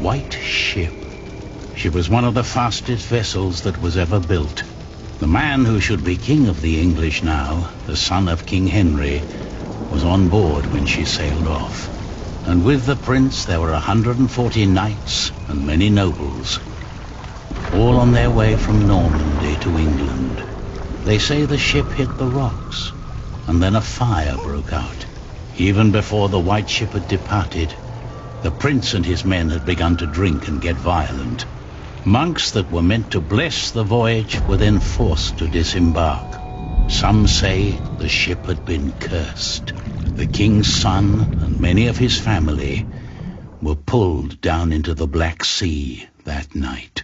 white ship. She was one of the fastest vessels that was ever built. The man who should be king of the English now, the son of King Henry, was on board when she sailed off. And with the prince there were 140 knights and many nobles, all on their way from Normandy to England. They say the ship hit the rocks, and then a fire broke out. Even before the white ship had departed, the prince and his men had begun to drink and get violent. Monks that were meant to bless the voyage were then forced to disembark. Some say the ship had been cursed. The king's son and many of his family were pulled down into the Black Sea that night.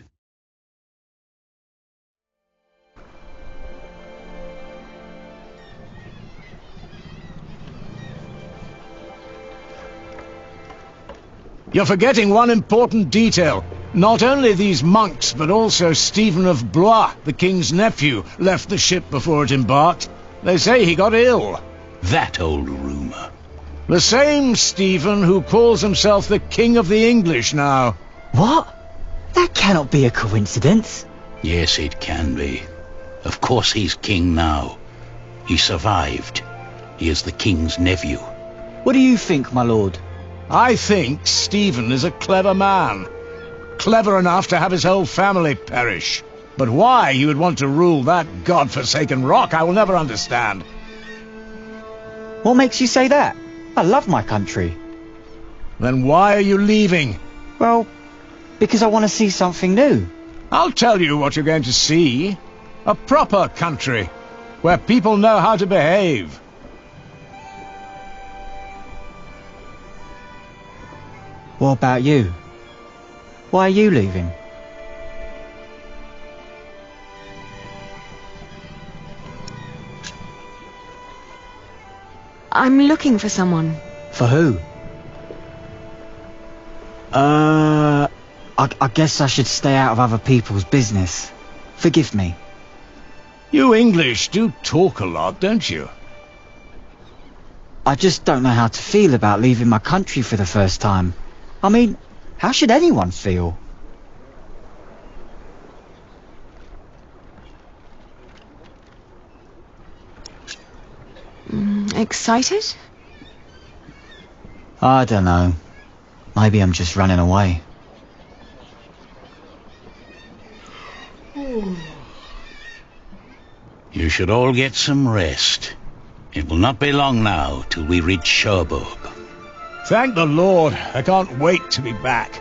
You're forgetting one important detail. Not only these monks, but also Stephen of Blois, the king's nephew, left the ship before it embarked. They say he got ill. That old rumor. The same Stephen who calls himself the King of the English now. What? That cannot be a coincidence. Yes, it can be. Of course he's king now. He survived. He is the king's nephew. What do you think, my lord? I think Stephen is a clever man. Clever enough to have his whole family perish. But why he would want to rule that god-forsaken rock, I will never understand. What makes you say that? I love my country. Then why are you leaving? Well, because I want to see something new. I'll tell you what you're going to see. A proper country, where people know how to behave. What about you? Why are you leaving? I'm looking for someone. For who? I guess I should stay out of other people's business. Forgive me. You English do talk a lot, don't you? I just don't know how to feel about leaving my country for the first time. I mean, how should anyone feel? Excited? I don't know. Maybe I'm just running away. You should all get some rest. It will not be long now till we reach Cherbourg. Thank the Lord. I can't wait to be back.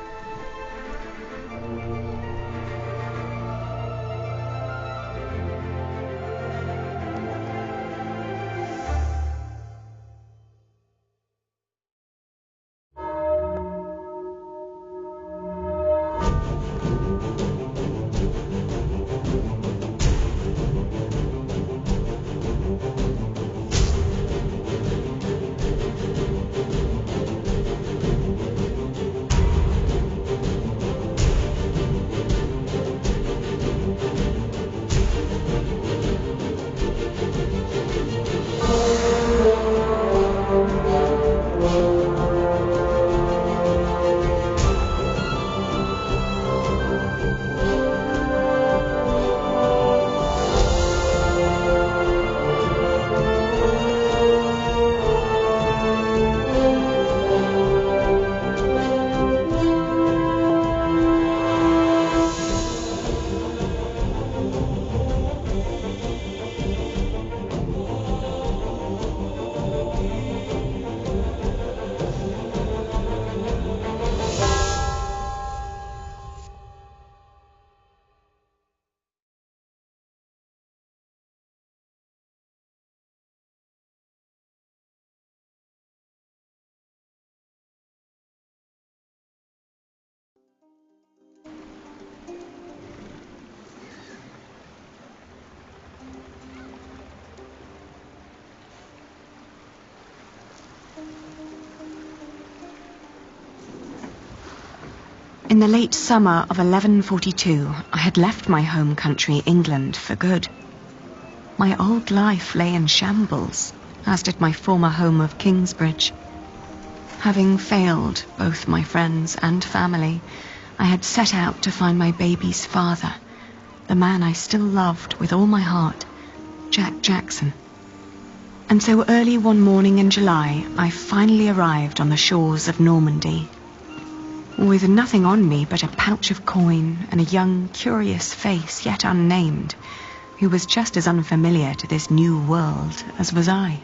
In the late summer of 1142, I had left my home country, England, for good. My old life lay in shambles, as did my former home of Kingsbridge. Having failed both my friends and family, I had set out to find my baby's father, the man I still loved with all my heart, Jack Jackson. And so early one morning in July, I finally arrived on the shores of Normandy. With nothing on me but a pouch of coin and a young, curious face yet unnamed, who was just as unfamiliar to this new world as was I.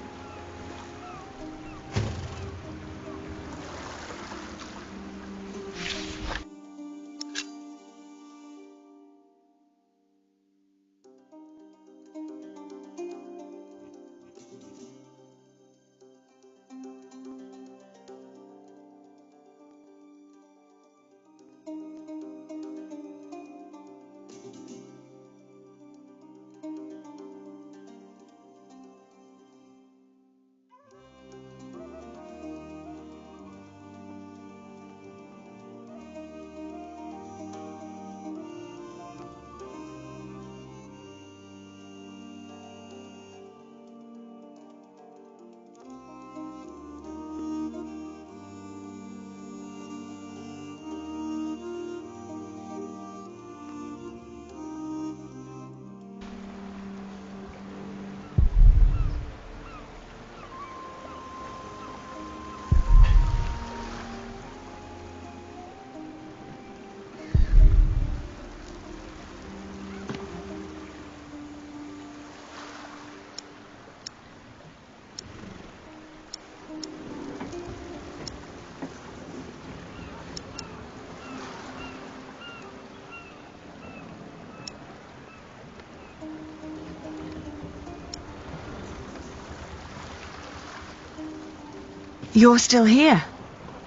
You're still here?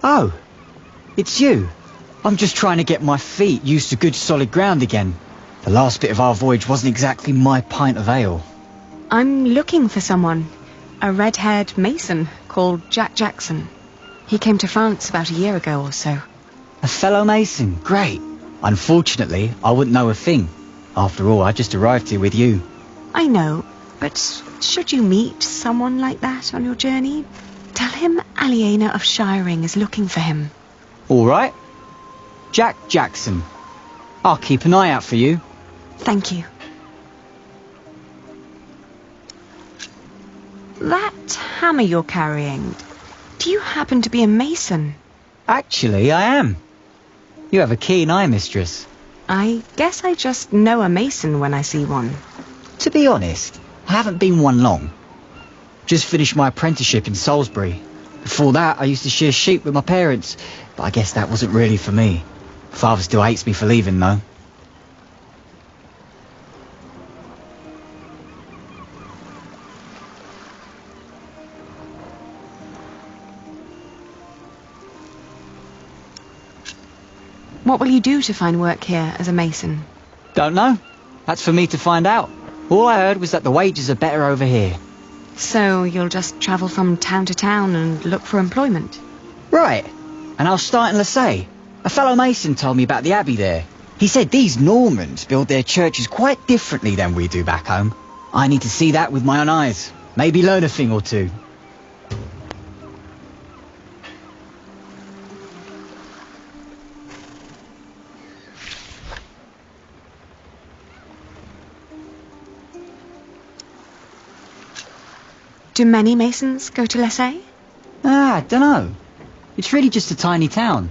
Oh, it's you. I'm just trying to get my feet used to good solid ground again. The last bit of our voyage wasn't exactly my pint of ale. I'm looking for someone. A red-haired mason called Jack Jackson. He came to France about a year ago or so. A fellow mason, great. Unfortunately, I wouldn't know a thing. After all, I just arrived here with you. I know, but should you meet someone like that on your journey, tell him Aliena of Shiring is looking for him. All right. Jack Jackson. I'll keep an eye out for you. Thank you. That hammer you're carrying, do you happen to be a mason? Actually, I am. You have a keen eye, mistress. I guess I just know a mason when I see one. To be honest, I haven't been one long. Just finished my apprenticeship in Salisbury. Before that, I used to shear sheep with my parents, but I guess that wasn't really for me. Father still hates me for leaving, though. What will you do to find work here as a mason? Don't know. That's for me to find out. All I heard was that the wages are better over here. So you'll just travel from town to town and look for employment? Right. And I'll start in Lassay. A fellow mason told me about the abbey there. He said these Normans build their churches quite differently than we do back home. I need to see that with my own eyes. Maybe learn a thing or two. Do many masons go to Lassay? I dunno. It's really just a tiny town.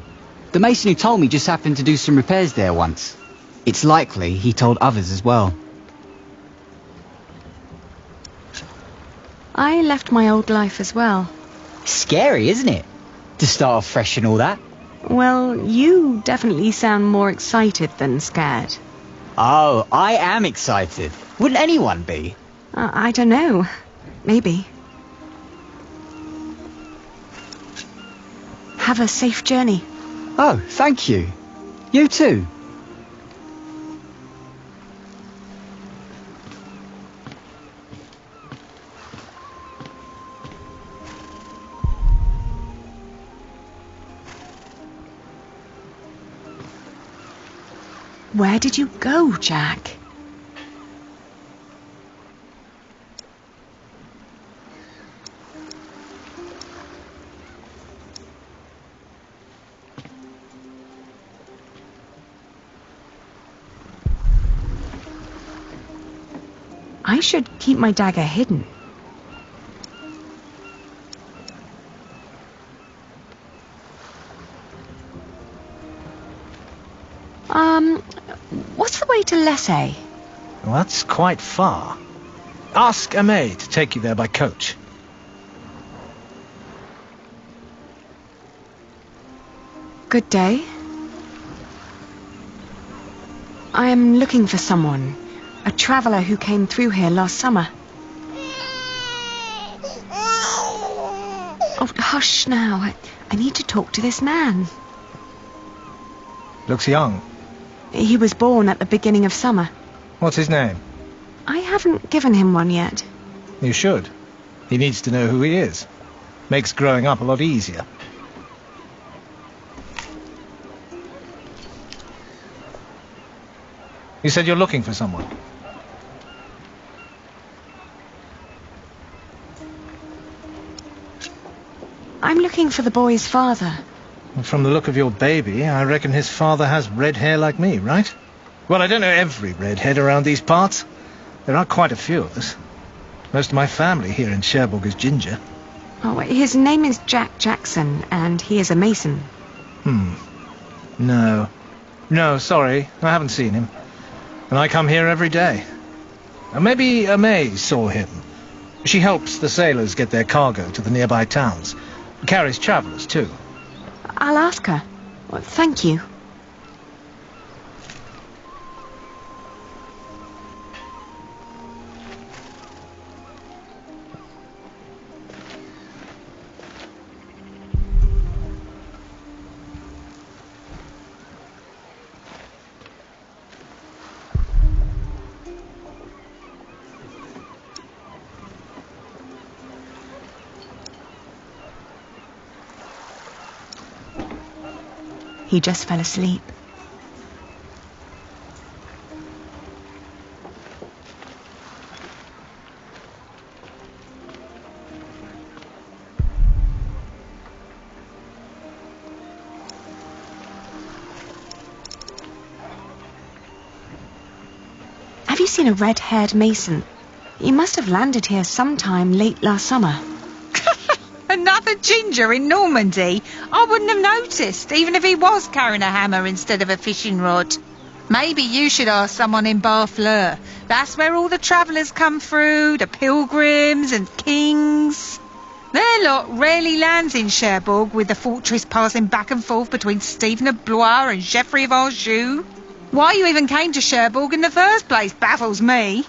The mason who told me just happened to do some repairs there once. It's likely he told others as well. I left my old life as well. Scary, isn't it? To start off fresh and all that. Well, you definitely sound more excited than scared. Oh, I am excited. Wouldn't anyone be? I don't know. Maybe. Have a safe journey. Oh, thank you. You too. Where did you go, Jack? I should keep my dagger hidden. What's the way to Lessay? Well, that's quite far. Ask a maid to take you there by coach. Good day. I am looking for someone. A traveller who came through here last summer. Oh, hush now. I need to talk to this man. Looks young. He was born at the beginning of summer. What's his name? I haven't given him one yet. You should. He needs to know who he is. Makes growing up a lot easier. You said you're looking for someone. I'm looking for the boy's father. From the look of your baby, I reckon his father has red hair like me, right? Well, I don't know every redhead around these parts. There are quite a few of us. Most of my family here in Cherbourg is ginger. Oh, his name is Jack Jackson, and he is a mason. No. No, sorry. I haven't seen him. And I come here every day. Maybe a maid saw him. She helps the sailors get their cargo to the nearby towns. Carries travellers, too. I'll ask her. Well, thank you. He just fell asleep. Have you seen a red-haired mason? He must have landed here sometime late last summer. Another ginger in Normandy? I wouldn't have noticed, even if he was carrying a hammer instead of a fishing rod. Maybe you should ask someone in Barfleur. That's where all the travellers come through, the pilgrims and kings. Their lot rarely lands in Cherbourg, with the fortress passing back and forth between Stephen of Blois and Geoffrey of Anjou. Why you even came to Cherbourg in the first place baffles me.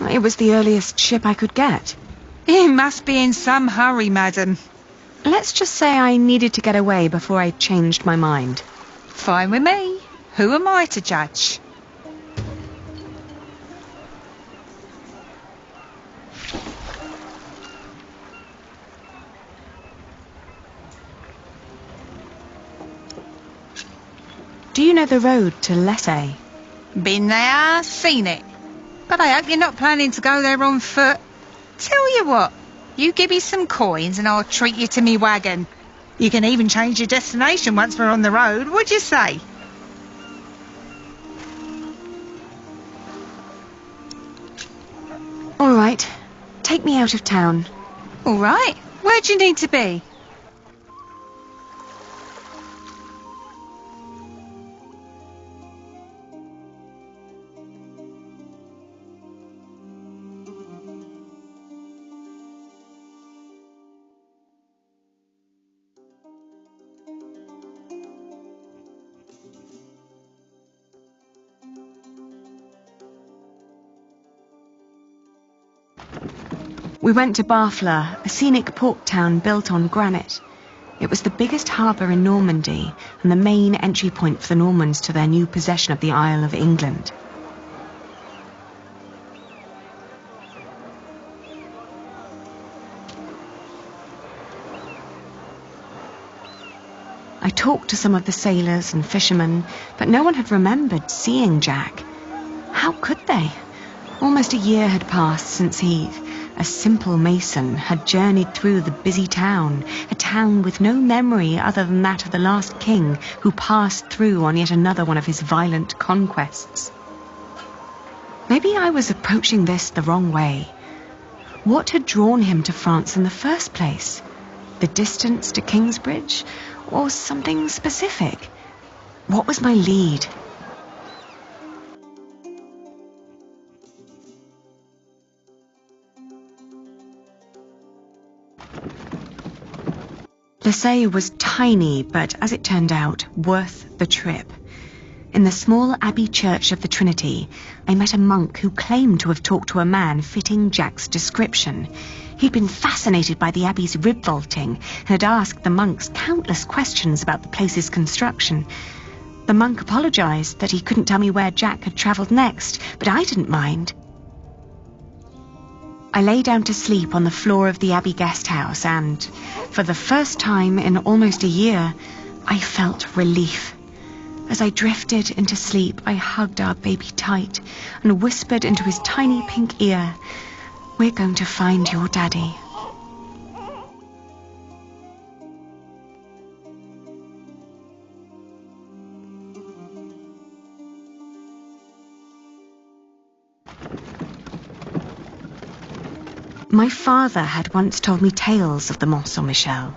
It was the earliest ship I could get. You must be in some hurry, madam. Let's just say I needed to get away before I changed my mind. Fine with me. Who am I to judge? Do you know the road to Lessay? Been there, seen it. But I hope you're not planning to go there on foot. Tell you what, you give me some coins and I'll treat you to me wagon. You can even change your destination once we're on the road, what'd you say? All right, take me out of town. All right, where'd you need to be? We went to Barfleur, a scenic port town built on granite. It was the biggest harbour in Normandy and the main entry point for the Normans to their new possession of the Isle of England. I talked to some of the sailors and fishermen, but no one had remembered seeing Jack. How could they? Almost a year had passed since he, a simple mason, had journeyed through the busy town, a town with no memory other than that of the last king who passed through on yet another one of his violent conquests. Maybe I was approaching this the wrong way. What had drawn him to France in the first place? The distance to Kingsbridge? Or something specific? What was my lead? Lesay was tiny, but as it turned out, worth the trip. In the small abbey church of the Trinity, I met a monk who claimed to have talked to a man fitting Jack's description. He'd been fascinated by the abbey's rib vaulting and had asked the monks countless questions about the place's construction. The monk apologized that he couldn't tell me where Jack had traveled next, but I didn't mind. I lay down to sleep on the floor of the Abbey guest house and, for the first time in almost a year, I felt relief. As I drifted into sleep, I hugged our baby tight and whispered into his tiny pink ear, "We're going to find your daddy." My father had once told me tales of the Mont Saint-Michel.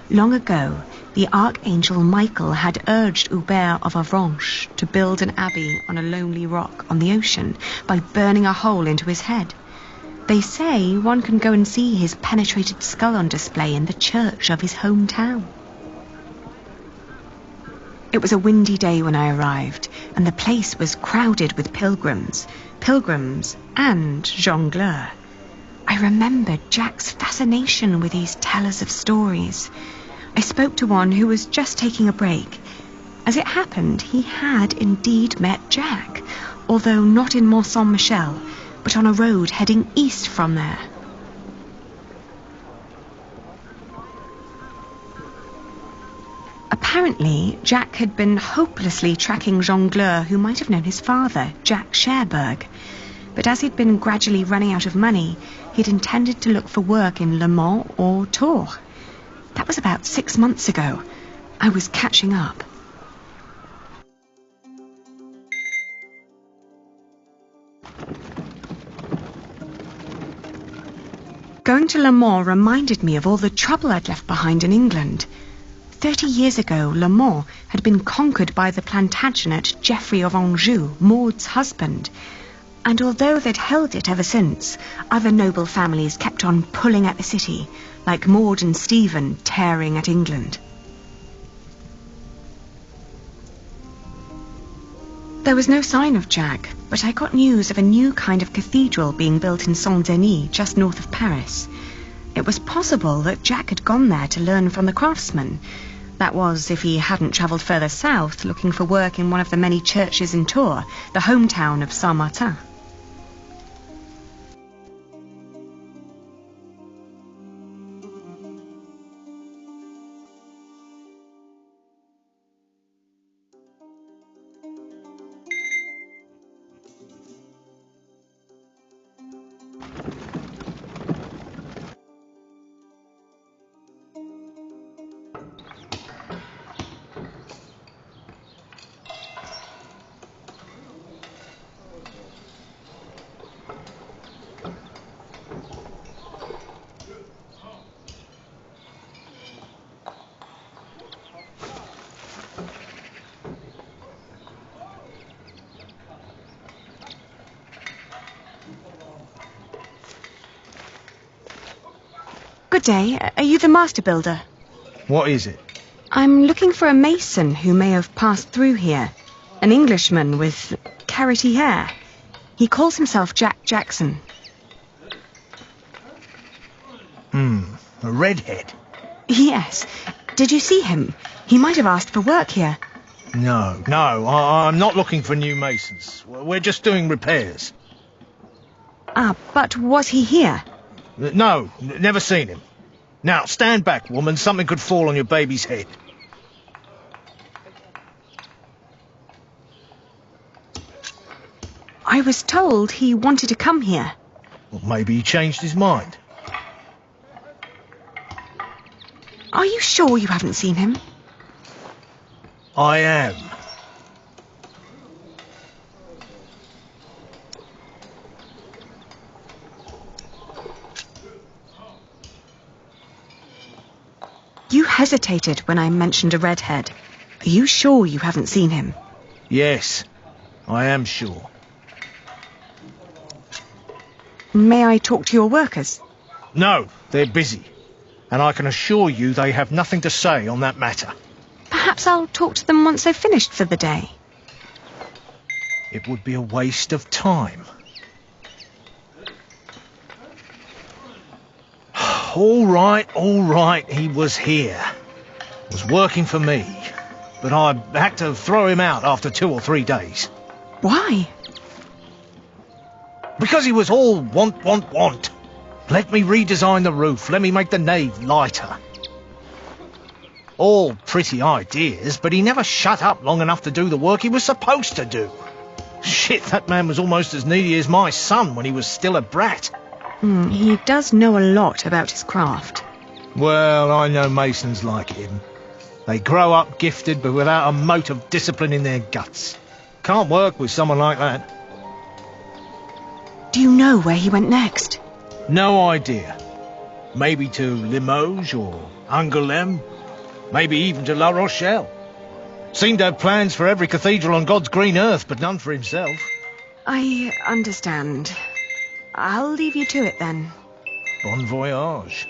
Long ago, the Archangel Michael had urged Hubert of Avranches to build an abbey on a lonely rock on the ocean by burning a hole into his head. They say one can go and see his penetrated skull on display in the church of his hometown. It was a windy day when I arrived, and the place was crowded with pilgrims and jongleurs. I remembered Jack's fascination with these tellers of stories. I spoke to one who was just taking a break. As it happened, he had indeed met Jack, although not in Mont Saint-Michel, but on a road heading east from there. Apparently, Jack had been hopelessly tracking jongleurs who might have known his father, Jack Cherbourg. But as he'd been gradually running out of money, he'd intended to look for work in Le Mans or Terre. That was about 6 months ago. I was catching up. Going to Le Mans reminded me of all the trouble I'd left behind in England. 30 years ago, Le Mans had been conquered by the Plantagenet Geoffrey of Anjou, Maud's husband. And although they'd held it ever since, other noble families kept on pulling at the city, like Maud and Stephen tearing at England. There was no sign of Jack, but I got news of a new kind of cathedral being built in Saint-Denis, just north of Paris. It was possible that Jack had gone there to learn from the craftsmen. That was, if he hadn't travelled further south, looking for work in one of the many churches in Tours, the hometown of Saint-Martin. Good day. Are you the master builder? What is it? I'm looking for a mason who may have passed through here. An Englishman with carroty hair. He calls himself Jack Jackson. A redhead? Yes. Did you see him? He might have asked for work here. No, I'm not looking for new masons. We're just doing repairs. Ah, but was he here? No, never seen him. Now, stand back, woman. Something could fall on your baby's head. I was told he wanted to come here. Well, maybe he changed his mind. Are you sure you haven't seen him? I am. hesitated when I mentioned a redhead. Are you sure you haven't seen him? Yes, I am sure. May I talk to your workers? No, they're busy. And I can assure you they have nothing to say on that matter. Perhaps I'll talk to them once they've finished for the day. It would be a waste of time. All right, he was here. Was working for me. But I had to throw him out after 2 or 3 days. Why? Because he was all want. Let me redesign the roof, let me make the nave lighter. All pretty ideas, but he never shut up long enough to do the work he was supposed to do. Shit, that man was almost as needy as my son when he was still a brat. He does know a lot about his craft. Well, I know masons like him. They grow up gifted, but without a mote of discipline in their guts. Can't work with someone like that. Do you know where he went next? No idea. Maybe to Limoges or Angoulême. Maybe even to La Rochelle. Seemed to have plans for every cathedral on God's green earth, but none for himself. I understand. I'll leave you to it then. Bon voyage.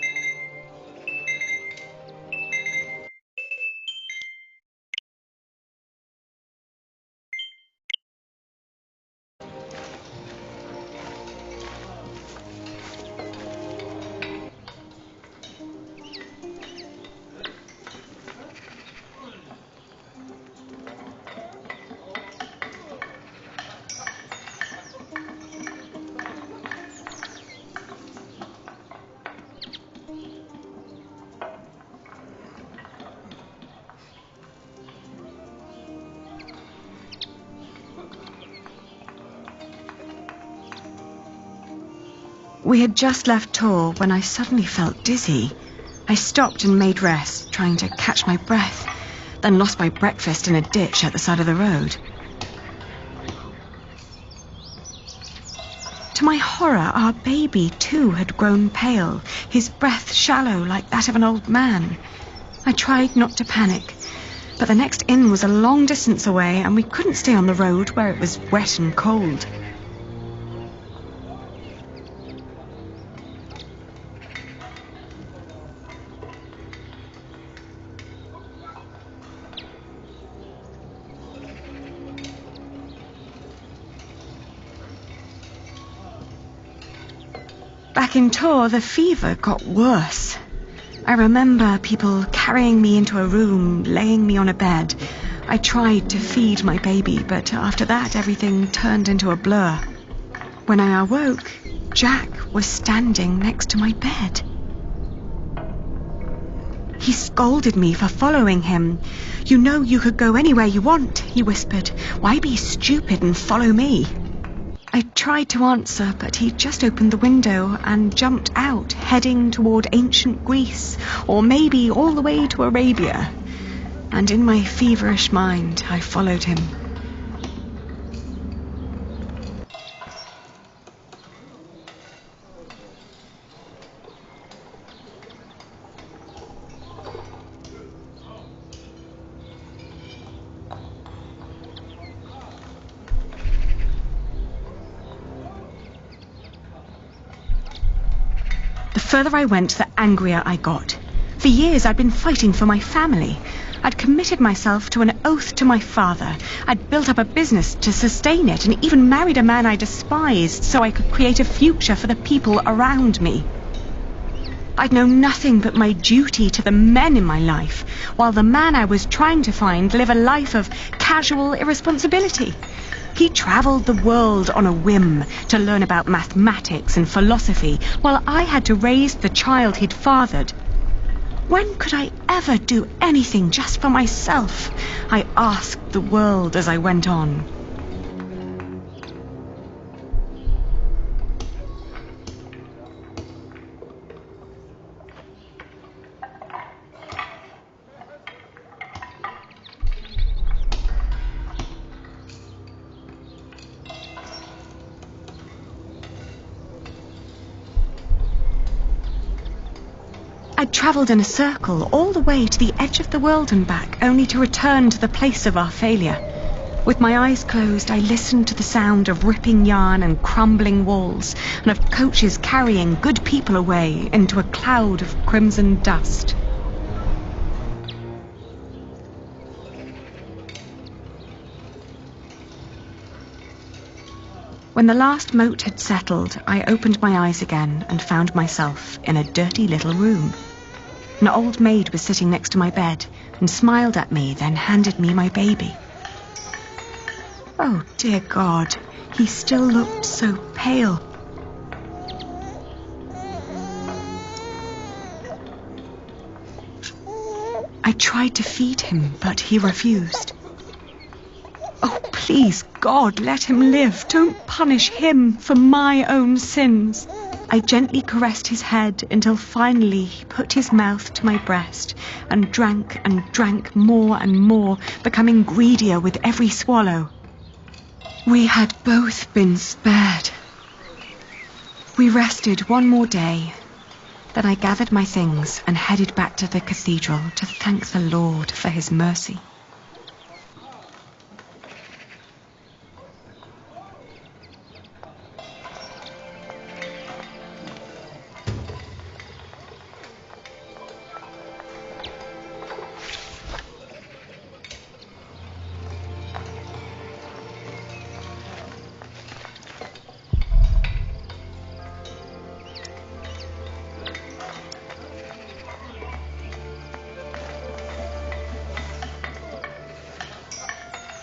We had just left Terre when I suddenly felt dizzy. I stopped and made rest, trying to catch my breath, then lost my breakfast in a ditch at the side of the road. To my horror, our baby too had grown pale, his breath shallow like that of an old man. I tried not to panic, but the next inn was a long distance away and we couldn't stay on the road where it was wet and cold. Back in Terre, the fever got worse. I remember people carrying me into a room, laying me on a bed. I tried to feed my baby, but after that everything turned into a blur. When I awoke, Jack was standing next to my bed. He scolded me for following him. "You know you could go anywhere you want," he whispered. "Why be stupid and follow me?" I tried to answer, but he just opened the window and jumped out, heading toward ancient Greece, or maybe all the way to Arabia. And in my feverish mind, I followed him. The further I went, the angrier I got. For years I'd been fighting for my family. I'd committed myself to an oath to my father. I'd built up a business to sustain it and even married a man I despised so I could create a future for the people around me. I'd known nothing but my duty to the men in my life, while the man I was trying to find lived a life of casual irresponsibility. He travelled the world on a whim to learn about mathematics and philosophy, while I had to raise the child he'd fathered. When could I ever do anything just for myself? I asked the world as I went on. I'd I'd travelled in a circle all the way to the edge of the world and back, only to return to the place of our failure. With my eyes closed, I listened to the sound of ripping yarn and crumbling walls, and of coaches carrying good people away into a cloud of crimson dust. When the last moat had settled, I opened my eyes again and found myself in a dirty little room. An old maid was sitting next to my bed and smiled at me, then handed me my baby. Oh, dear God, he still looked so pale. I tried to feed him, but he refused. Oh, please, God, let him live. Don't punish him for my own sins. I gently caressed his head until finally he put his mouth to my breast and drank more and more, becoming greedier with every swallow. We had both been spared. We rested one more day. Then I gathered my things and headed back to the cathedral to thank the Lord for his mercy.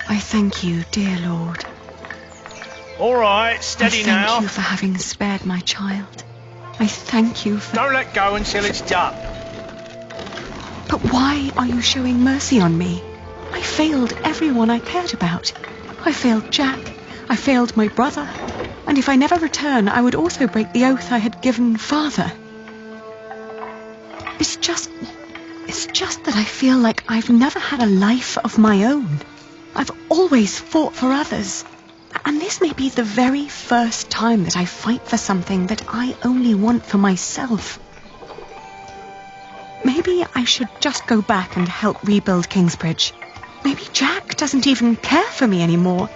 I thank you, dear Lord. All right, steady now. I thank you for having spared my child. I thank you for... Don't let go until it's done. But why are you showing mercy on me? I failed everyone I cared about. I failed Jack. I failed my brother. And if I never return, I would also break the oath I had given Father. It's just that I feel like I've never had a life of my own. I've always fought for others. And this may be the very first time that I fight for something that I only want for myself. Maybe I should just go back and help rebuild Kingsbridge. Maybe Jack doesn't even care for me anymore.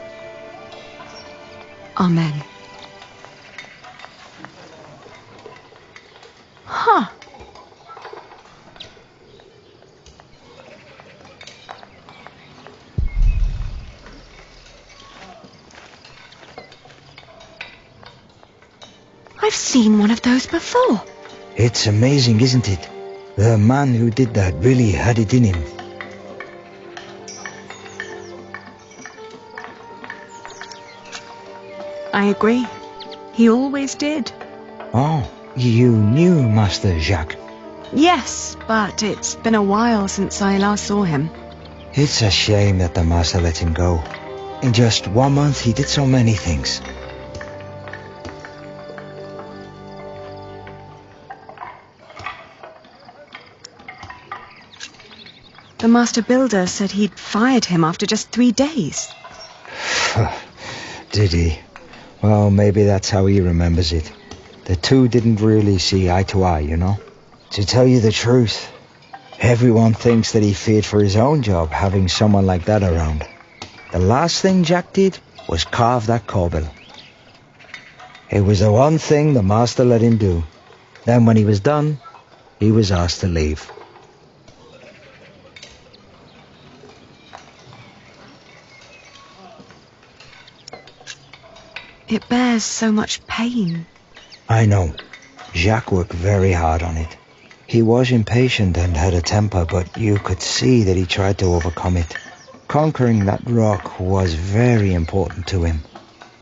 Amen. Huh. I've seen one of those before. It's amazing, isn't it? The man who did that really had it in him. I agree. He always did. Oh, you knew Master Jacques? Yes, but it's been a while since I last saw him. It's a shame that the Master let him go. In just 1 month he did so many things. The master builder said he'd fired him after just 3 days. Did he? Well, maybe that's how he remembers it. The two didn't really see eye to eye, you know? To tell you the truth, everyone thinks that he feared for his own job having someone like that around. The last thing Jack did was carve that corbel. It was the one thing the master let him do. Then when he was done, he was asked to leave. It bears so much pain. I know. Jacques worked very hard on it. He was impatient and had a temper, but you could see that he tried to overcome it. Conquering that rock was very important to him.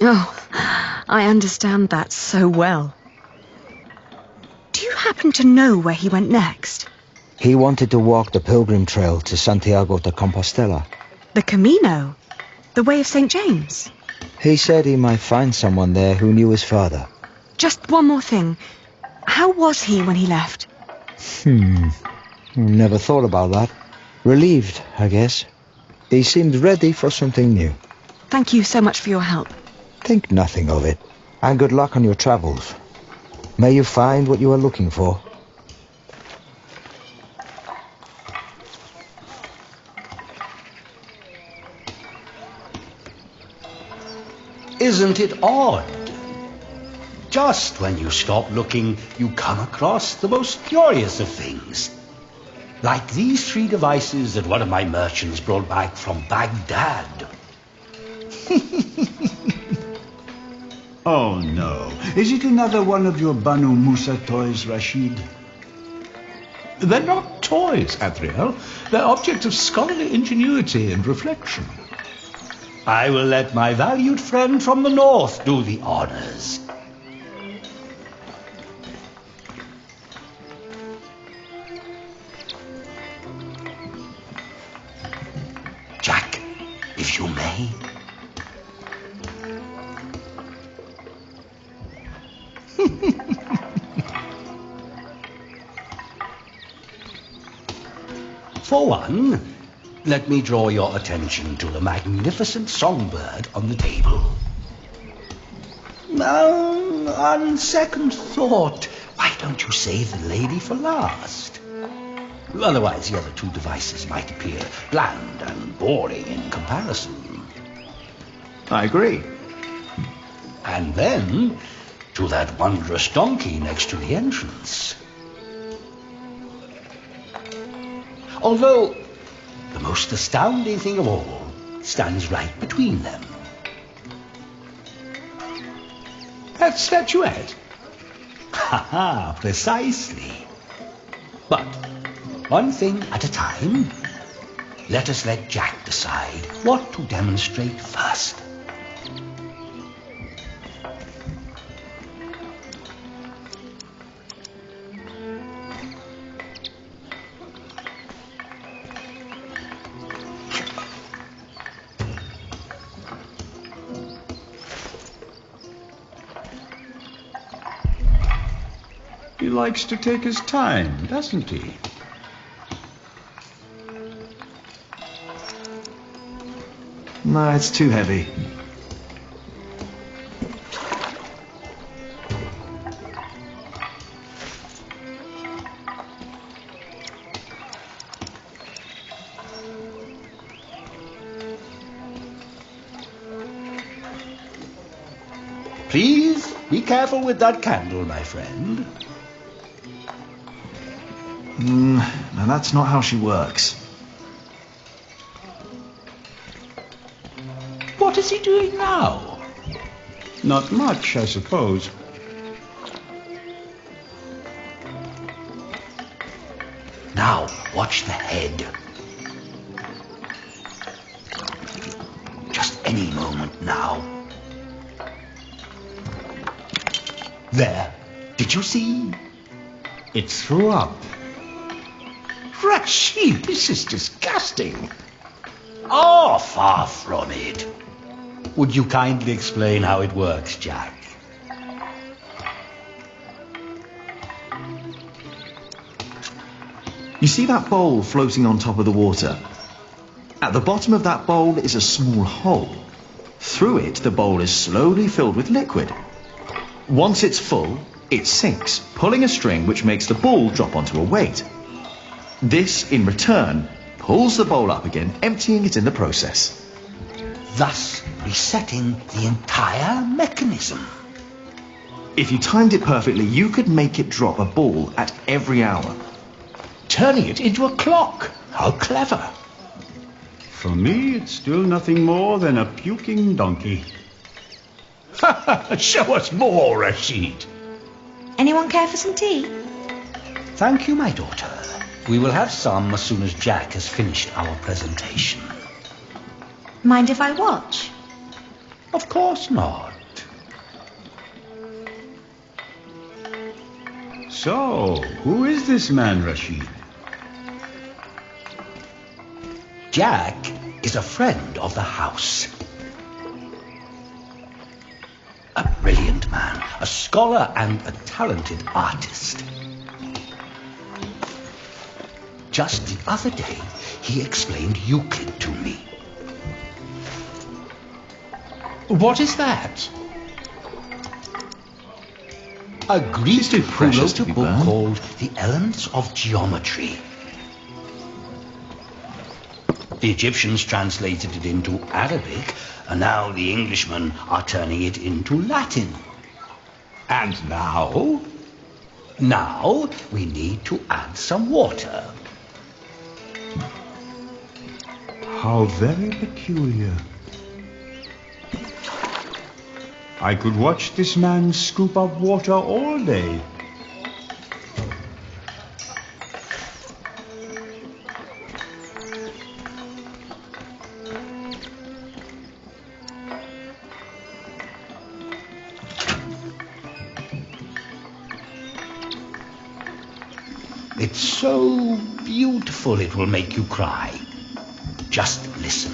Oh, I understand that so well. Do you happen to know where he went next? He wanted to walk the pilgrim trail to Santiago de Compostela. The Camino? The Way of St. James? He said he might find someone there who knew his father. Just one more thing. How was he when he left? Never thought about that. Relieved, I guess. He seemed ready for something new. Thank you so much for your help. Think nothing of it. And good luck on your travels. May you find what you are looking for. Isn't it odd? Just when you stop looking, you come across the most curious of things. Like these 3 devices that one of my merchants brought back from Baghdad. Oh, no. Is it another one of your Banu Musa toys, Rashid? They're not toys, Adriel. They're objects of scholarly ingenuity and reflection. I will let my valued friend from the north do the honors. Jack, if you may. For one, let me draw your attention to the magnificent songbird on the table. On second thought, why don't you save the lady for last? Otherwise, the other 2 devices might appear bland and boring in comparison. I agree. And then, to that wondrous donkey next to the entrance. Although, the most astounding thing of all stands right between them. That statuette? Ha-ha, precisely. But, one thing at a time, let us let Jack decide what to demonstrate first. He likes to take his time, doesn't he? No, it's too heavy. Please be careful with that candle, my friend. Now that's not how she works. What is he doing now? Not much, I suppose. Now, watch the head. Just any moment now. There. Did you see? It threw up. Rashid, this is disgusting. Oh, far from it. Would you kindly explain how it works, Jack? You see that bowl floating on top of the water? At the bottom of that bowl is a small hole. Through it, the bowl is slowly filled with liquid. Once it's full, it sinks, pulling a string which makes the ball drop onto a weight. This, in return, pulls the bowl up again, emptying it in the process. Thus resetting the entire mechanism. If you timed it perfectly, you could make it drop a ball at every hour. Turning it into a clock. How clever. For me, it's still nothing more than a puking donkey. Show us more, Rashid. Anyone care for some tea? Thank you, my daughter. We will have some as soon as Jack has finished our presentation. Mind if I watch? Of course not. So, who is this man, Rashid? Jack is a friend of the house. A brilliant man, a scholar and a talented artist. Just the other day, he explained Euclid to me. What is that? A Greek too precious to book be burned. called The Elements of Geometry. The Egyptians translated it into Arabic, and now the Englishmen are turning it into Latin. And now? Now we need to add some water. How very peculiar. I could watch this man scoop up water all day. It's so beautiful it will make you cry. Just listen.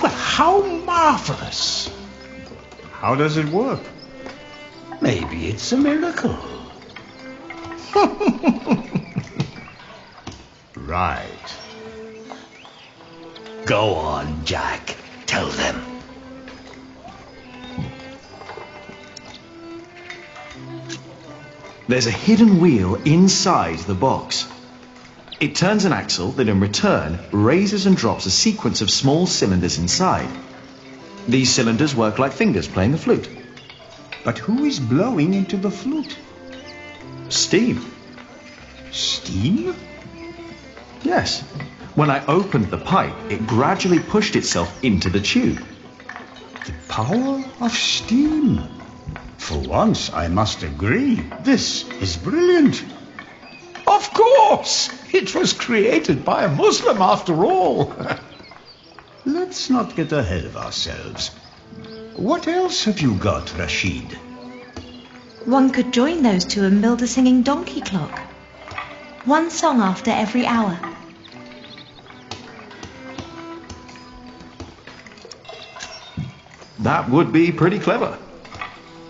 Well, how marvelous! How does it work? Maybe it's a miracle. Right. Go on, Jack. Tell them. There's a hidden wheel inside the box. It turns an axle that in return raises and drops a sequence of small cylinders inside. These cylinders work like fingers playing a flute. But who is blowing into the flute? Steam. Steam? Yes. When I opened the pipe, it gradually pushed itself into the tube. The power of steam. For once, I must agree. This is brilliant. Of course! It was created by a Muslim after all. Let's not get ahead of ourselves. What else have you got, Rashid? One could join those two and build a singing donkey clock. One song after every hour. That would be pretty clever.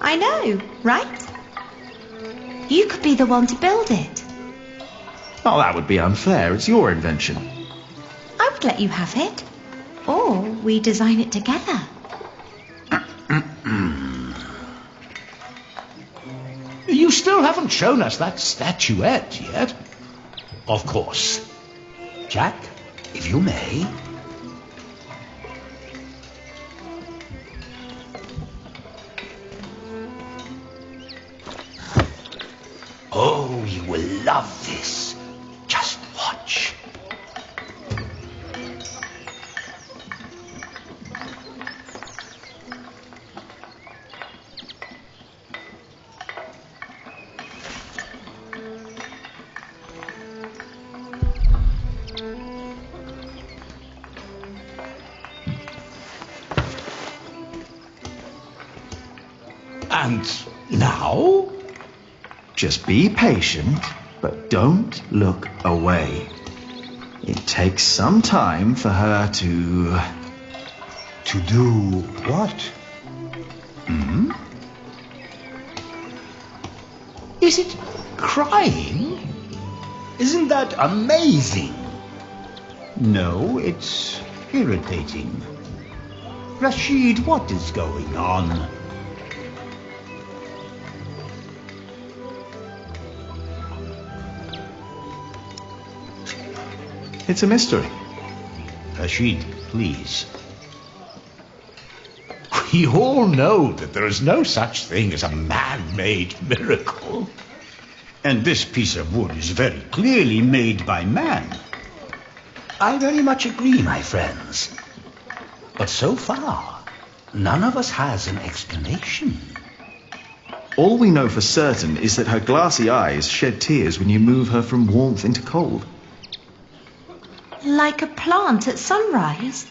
I know, right? You could be the one to build it. Oh, that would be unfair. It's your invention. I would let you have it. Or we design it together. You still haven't shown us that statuette yet. Of course. Jack, if you may. Oh, you will love this. Just watch. And now? Just be patient, but don't look away. It takes some time for her to... To do what? Hmm? Is it crying? Isn't that amazing? No, it's irritating. Rashid, what is going on? It's a mystery. Rashid, please. We all know that there is no such thing as a man-made miracle. And this piece of wood is very clearly made by man. I very much agree, my friends. But so far, none of us has an explanation. All we know for certain is that her glassy eyes shed tears when you move her from warmth into cold. Like a plant at sunrise.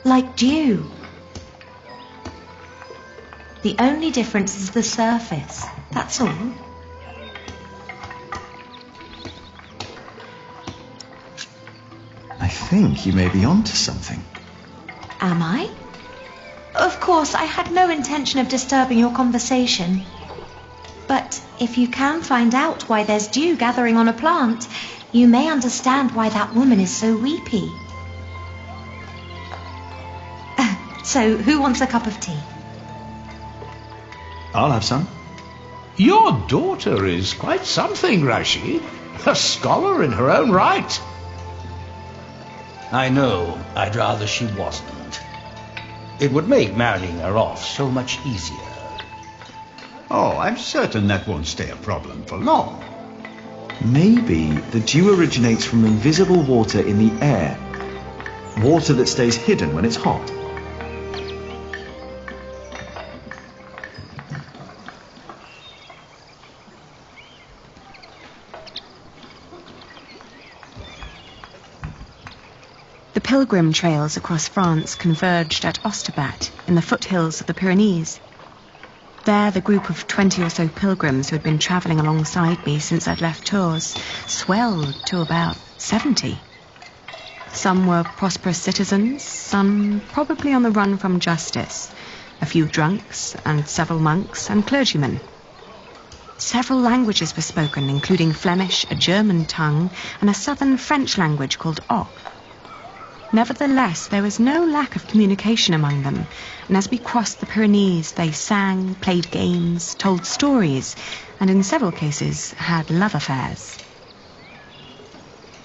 Like dew. The only difference is the surface, that's all. think you may be onto something. Am I? Of course, I had no intention of disturbing your conversation. But if you can find out why there's dew gathering on a plant, you may understand why that woman is so weepy. So, who wants a cup of tea? I'll have some. Your daughter is quite something, Rashid. A scholar in her own right. I know. I'd rather she wasn't. It would make marrying her off so much easier. Oh, I'm certain that won't stay a problem for long. Maybe the dew originates from invisible water in the air. Water that stays hidden when it's hot. The pilgrim trails across France converged at Osterbat in the foothills of the Pyrenees. There, the group of 20 or so pilgrims who had been travelling alongside me since I'd left Tours swelled to about 70. Some were prosperous citizens, some probably on the run from justice, a few drunks and several monks and clergymen. Several languages were spoken, including Flemish, a German tongue, and a southern French language called Oc. Nevertheless, there was no lack of communication among them, and as we crossed the Pyrenees, they sang, played games, told stories, and in several cases had love affairs.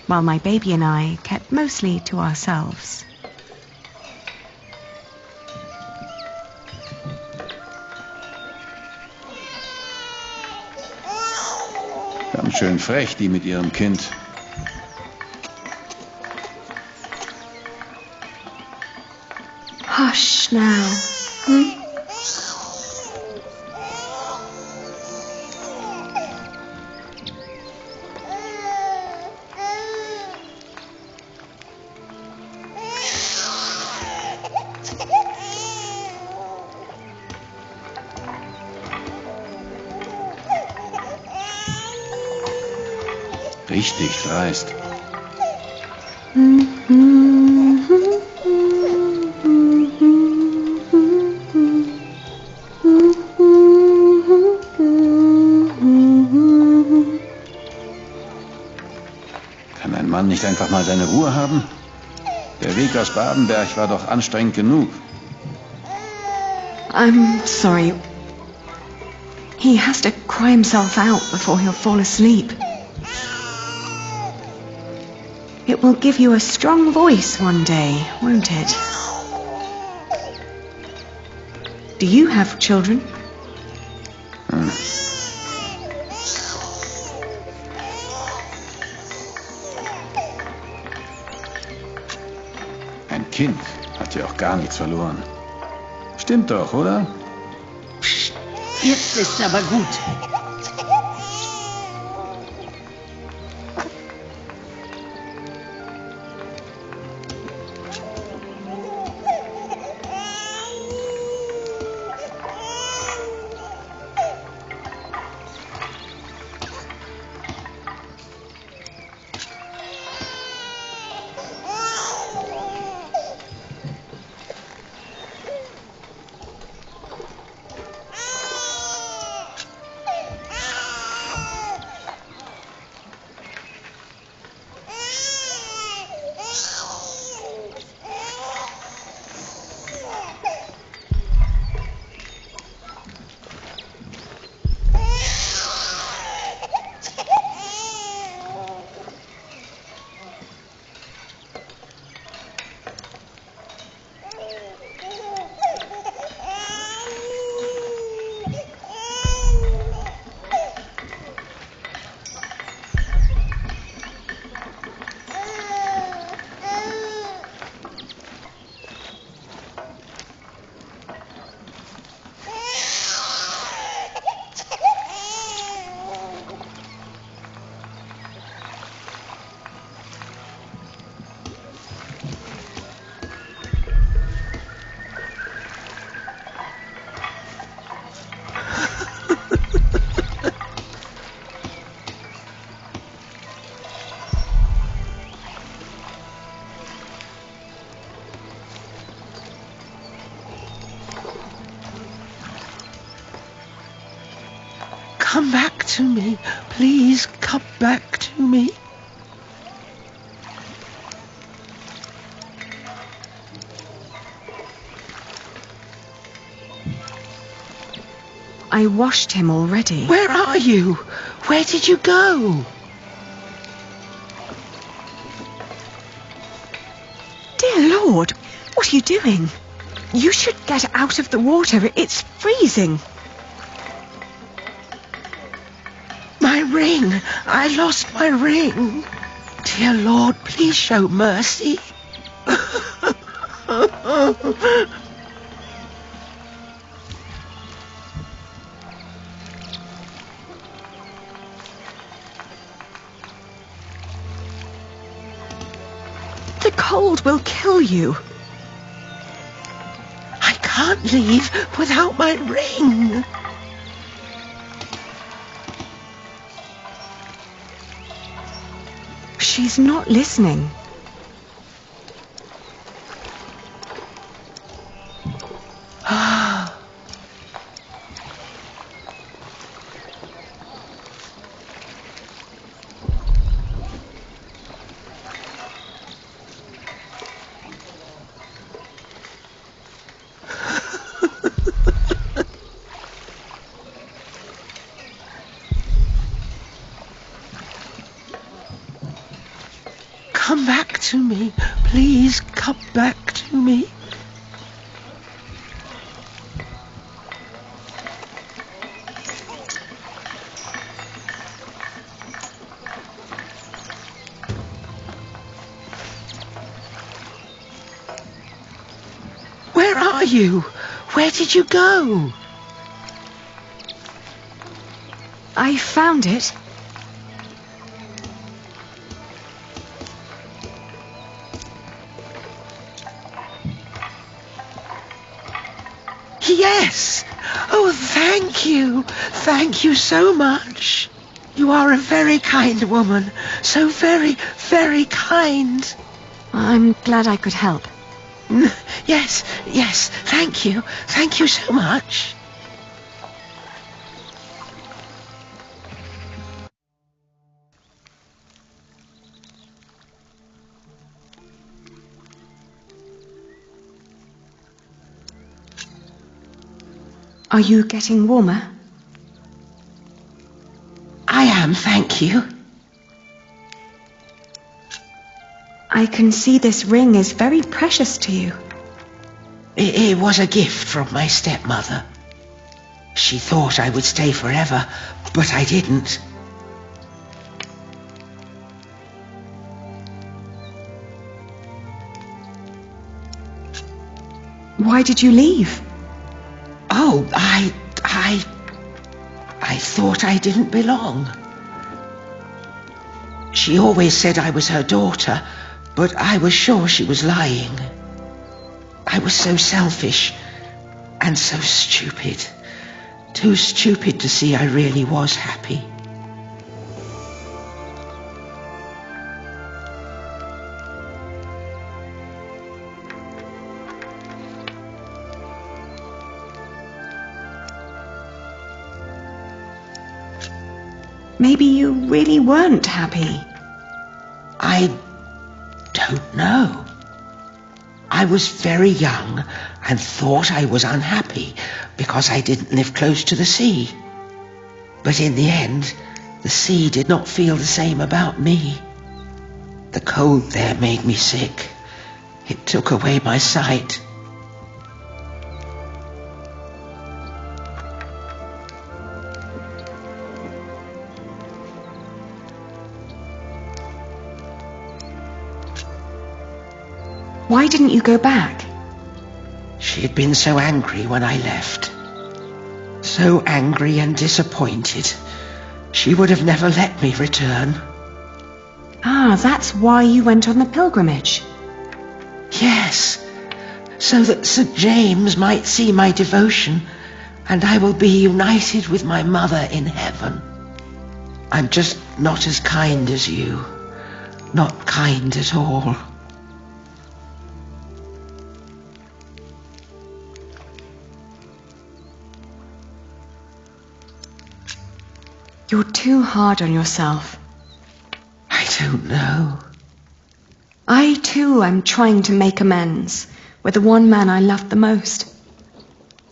While my baby and I kept mostly to ourselves. Ganz schön frech, die mit ihrem Kind. Hush now. Richtig dreist. Kann ein Mann nicht einfach mal seine Ruhe haben? Der Weg aus Badenberg war doch anstrengend genug. I'm sorry. He has to cry himself out before he'll fall asleep. It will give you a strong voice one day, won't it? Do you have children? Ein Kind hat ja auch gar nichts verloren. Stimmt doch, oder? Psst, jetzt ist aber gut. Come back to me. Please come back to me. I washed him already. Where are you? Where did you go? Dear Lord, what are you doing? You should get out of the water. It's freezing. My ring. I lost my ring. Dear Lord, please show mercy. The cold will kill you. I can't leave without my ring. She's not listening. Come back to me. Please come back to me. Where are you? Where did you go? I found it. Yes! Oh, thank you. Thank you so much. You are a very kind woman. So very, very kind. I'm glad I could help. Yes, yes. Thank you. Thank you so much. Are you getting warmer? I am, thank you. I can see this ring is very precious to you. It was a gift from my stepmother. She thought I would stay forever, but I didn't. Why did you leave? Oh, I thought I didn't belong. She always said I was her daughter, but I was sure she was lying. I was so selfish and so stupid. Too stupid to see I really was happy. Maybe you really weren't happy. I don't know. I was very young and thought I was unhappy because I didn't live close to the sea. But in the end, the sea did not feel the same about me. The cold there made me sick. It took away my sight. Why didn't you go back? She had been so angry when I left. So angry and disappointed. She would have never let me return. Ah, that's why you went on the pilgrimage. Yes, so that St. James might see my devotion and I will be united with my mother in heaven. I'm just not as kind as you. Not kind at all. You're too hard on yourself. I don't know. I, too, am trying to make amends with the one man I loved the most.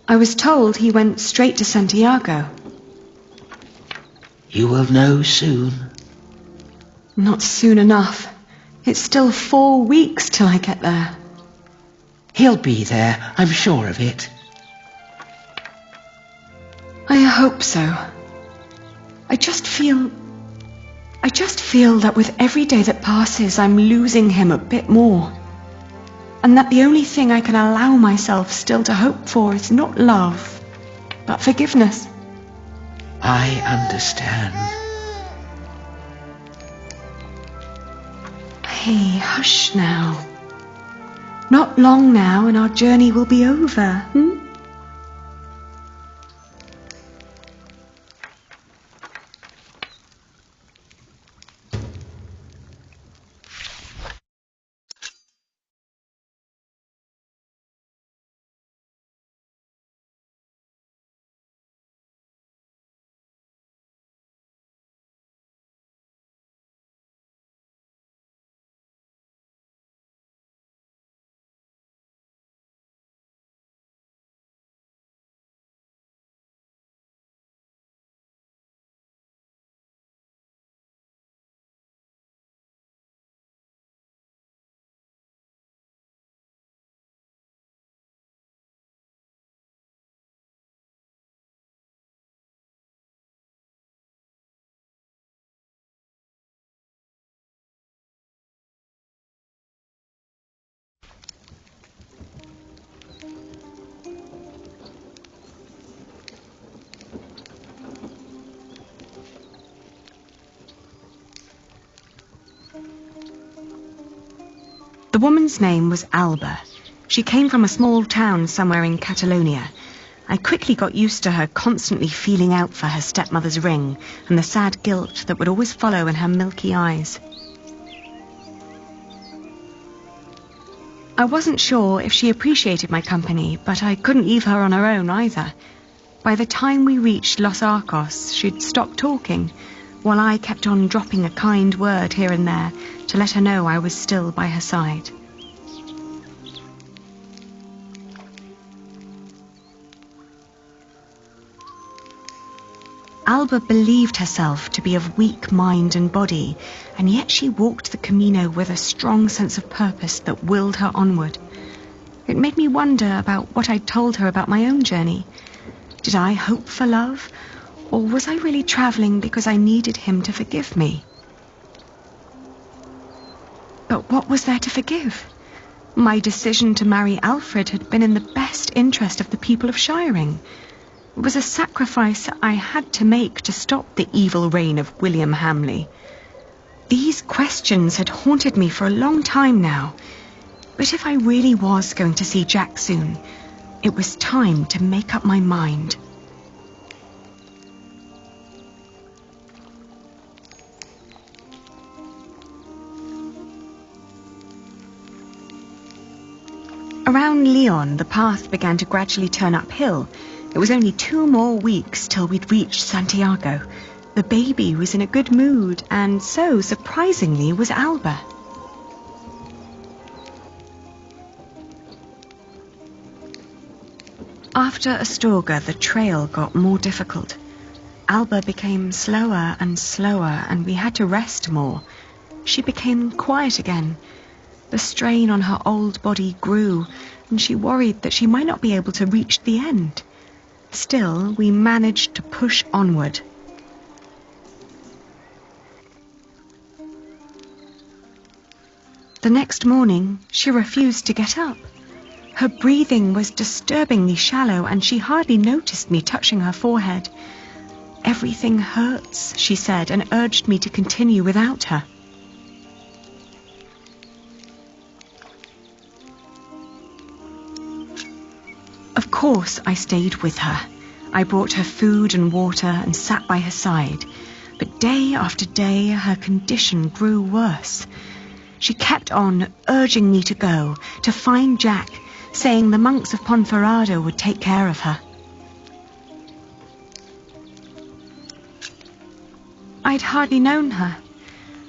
I was told he went straight to Santiago. You will know soon. Not soon enough. It's still 4 weeks till I get there. He'll be there, I'm sure of it. I hope so. I just feel that with every day that passes, I'm losing him a bit more. And that the only thing I can allow myself still to hope for is not love, but forgiveness. I understand. Hey, hush now. Not long now and our journey will be over, The woman's name was Alba. She came from a small town somewhere in Catalonia. I quickly got used to her constantly feeling out for her stepmother's ring and the sad guilt that would always follow in her milky eyes. I wasn't sure if she appreciated my company, but I couldn't leave her on her own either. By the time we reached Los Arcos, she'd stopped talking, while I kept on dropping a kind word here and there to let her know I was still by her side. Alba believed herself to be of weak mind and body, and yet she walked the Camino with a strong sense of purpose that willed her onward. It made me wonder about what I'd told her about my own journey. Did I hope for love, or was I really travelling because I needed him to forgive me? But what was there to forgive? My decision to marry Alfred had been in the best interest of the people of Shiring. It was a sacrifice I had to make to stop the evil reign of William Hamley. These questions had haunted me for a long time now. But if I really was going to see Jack soon, it was time to make up my mind. Around Lyon, the path began to gradually turn uphill. It was only 2 more weeks till we'd reached Santiago. The baby was in a good mood, and so, surprisingly, was Alba. After Astorga, the trail got more difficult. Alba became slower and slower, and we had to rest more. She became quiet again. The strain on her old body grew, and she worried that she might not be able to reach the end. Still, we managed to push onward. The next morning, she refused to get up. Her breathing was disturbingly shallow, and she hardly noticed me touching her forehead. "Everything hurts," she said, and urged me to continue without her. Of course, I stayed with her. I brought her food and water and sat by her side. But day after day, her condition grew worse. She kept on urging me to go, to find Jack, saying the monks of Ponferrada would take care of her. I'd hardly known her,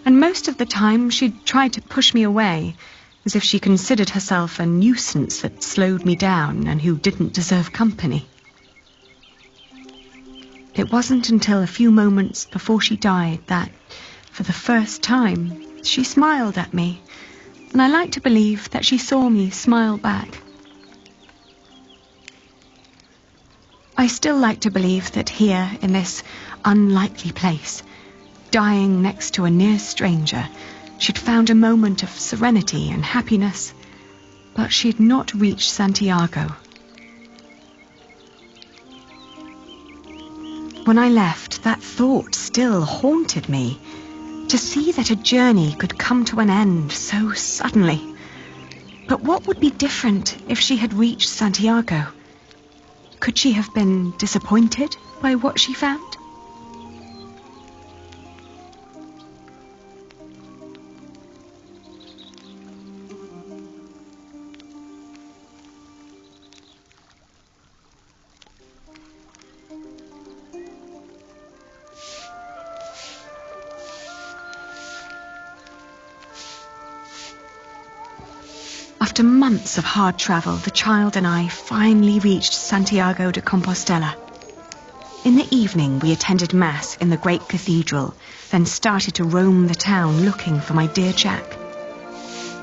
and most of the time she'd tried to push me away, as if she considered herself a nuisance that slowed me down and who didn't deserve company. It wasn't until a few moments before she died that, for the first time, she smiled at me, and I like to believe that she saw me smile back. I still like to believe that here, in this unlikely place, dying next to a near stranger, she'd found a moment of serenity and happiness, but she'd not reached Santiago. When I left, that thought still haunted me, to see that a journey could come to an end so suddenly. But what would be different if she had reached Santiago? Could she have been disappointed by what she found? After months of hard travel, the child and I finally reached Santiago de Compostela. In the evening, we attended Mass in the great cathedral, then started to roam the town looking for my dear Jack.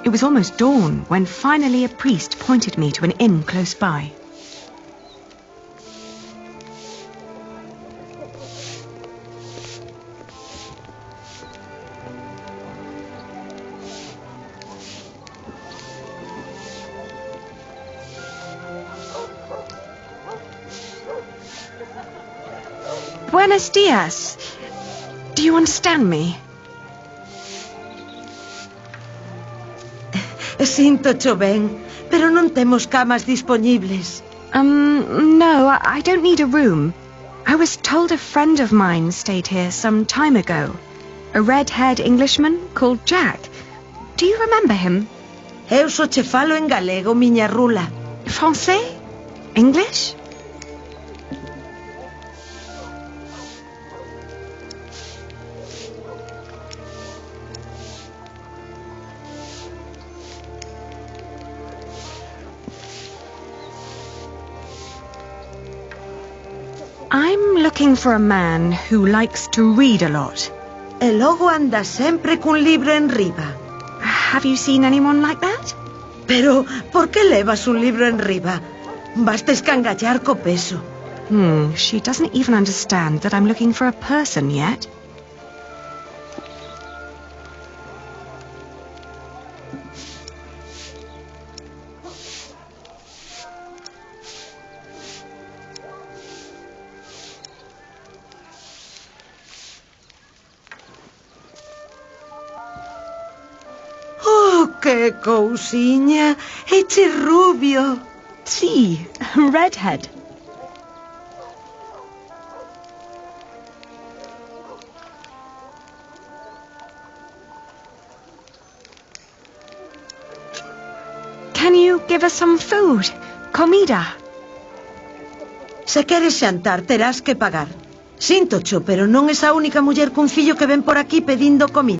It was almost dawn when finally a priest pointed me to an inn close by. Buenos dias. Do you understand me? Sinto cho ben, pero non temos camas dispoñibles. No, I don't need a room. I was told a friend of mine stayed here some time ago. A red-haired Englishman called Jack. Do you remember him? Eu só che falo en galego, miña rula. Français? English? I'm looking for a man who likes to read a lot. E logo anda sempre cun libro en riba. Have you seen anyone like that? Pero, por que levas un libro en riba? Basta escangallar co peso. She doesn't even understand that I'm looking for a person yet. Que cousiña, eche rubio. Sí, redhead. Can you give us some food? Comida? Se queres xantar, terás que pagar. Síntocho, pero non es a única muller cun fillo que ven por aquí pedindo comida.